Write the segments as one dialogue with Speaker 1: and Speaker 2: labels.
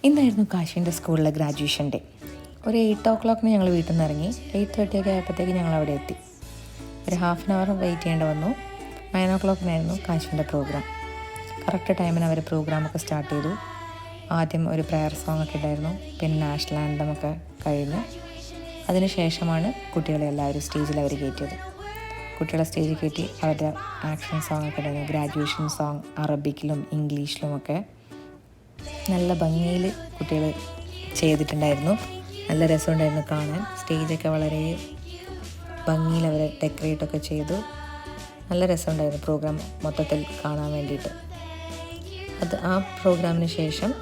Speaker 1: ഇന്നായിരുന്നു കാശിൻ്റെ സ്കൂളിലെ graduation day. ഒരു 8 o'clock ഞങ്ങൾ വീട്ടിൽ നിന്ന് ഇറങ്ങി. 8:30 ഒക്കെ ആയപ്പോഴത്തേക്ക് ഞങ്ങൾ അവിടെ എത്തി. ഒരു ഹാഫ് ആൻ അവർ വെയിറ്റ് ചെയ്യേണ്ടി വന്നു. 9 o'clock കാശിൻ്റെ പ്രോഗ്രാം. കറക്റ്റ് ടൈമിന് അവർ പ്രോഗ്രാമൊക്കെ സ്റ്റാർട്ട് ചെയ്തു. ആദ്യം ഒരു പ്രെയർ സോങ് ഒക്കെ ഉണ്ടായിരുന്നു, പിന്നെ നാഷണൽ ആന്തം ഒക്കെ കഴിഞ്ഞു. അതിനുശേഷമാണ് കുട്ടികളെ എല്ലാവരും സ്റ്റേജിൽ അവർ കയറ്റിയത്. കുട്ടികളെ സ്റ്റേജിൽ കയറ്റി അവരുടെ ആക്ഷൻ സോങ് ഒക്കെ ഉണ്ടായിരുന്നു. ഗ്രാജുവേഷൻ സോങ് അറബിക്കിലും ഇംഗ്ലീഷിലുമൊക്കെ നല്ല ഭംഗിയിൽ കുട്ടികൾ ചെയ്തിട്ടുണ്ടായിരുന്നു. നല്ല രസമുണ്ടായിരുന്നു കാണാൻ. സ്റ്റേജൊക്കെ വളരെ ഭംഗിയിൽ അവർ ഡെക്കറേറ്റൊക്കെ ചെയ്തു. നല്ല രസമുണ്ടായിരുന്നു പ്രോഗ്രാം മൊത്തത്തിൽ കാണാൻ വേണ്ടിയിട്ട്. ആ പ്രോഗ്രാമിന് ശേഷം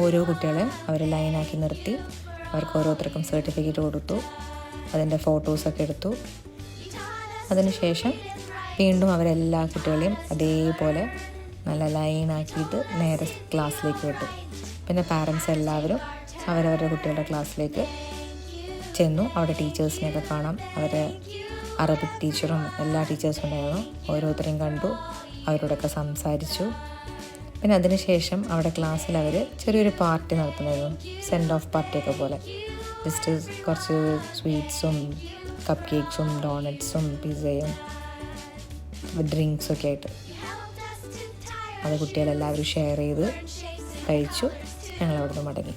Speaker 1: ഓരോ കുട്ടികളെയും അവർ ലൈനാക്കി നിർത്തി. അവർക്ക് ഓരോരുത്തർക്കും സർട്ടിഫിക്കറ്റ് കൊടുത്തു. അതിൻ്റെ ഫോട്ടോസൊക്കെ എടുത്തു. അതിനുശേഷം വീണ്ടും അവരെല്ലാ കുട്ടികളെയും അതേപോലെ നല്ല ലൈനാക്കിയിട്ട് നേരെ ക്ലാസ്സിലേക്ക് വിട്ടു. പിന്നെ പാരൻസ് എല്ലാവരും അവരവരുടെ കുട്ടികളുടെ ക്ലാസ്സിലേക്ക് ചെന്നു. അവിടെ ടീച്ചേഴ്സിനെയൊക്കെ കാണാം. അവരെ അറബിക് ടീച്ചറും എല്ലാ ടീച്ചേഴ്സും ഉണ്ടായിരുന്നു. ഓരോരുത്തരെയും കണ്ടു, അവരോടൊക്കെ സംസാരിച്ചു. പിന്നെ അതിനുശേഷം അവിടെ ക്ലാസ്സിൽ അവർ ചെറിയൊരു പാർട്ടി നടത്തുന്നതായിരുന്നു, സെൻഡ് ഓഫ് പാർട്ടിയൊക്കെ പോലെ. ജസ്റ്റ് കുറച്ച് സ്വീറ്റ്സും കപ്പ് കേക്ക്സും ഡോണറ്റ്സും പിസ്സയും ഡ്രിങ്ക്സൊക്കെ ആയിട്ട് അത് കുട്ടികളെല്ലാവരും ഷെയർ ചെയ്ത് കഴിച്ചു. ഞങ്ങളവിടുന്ന് മടങ്ങി.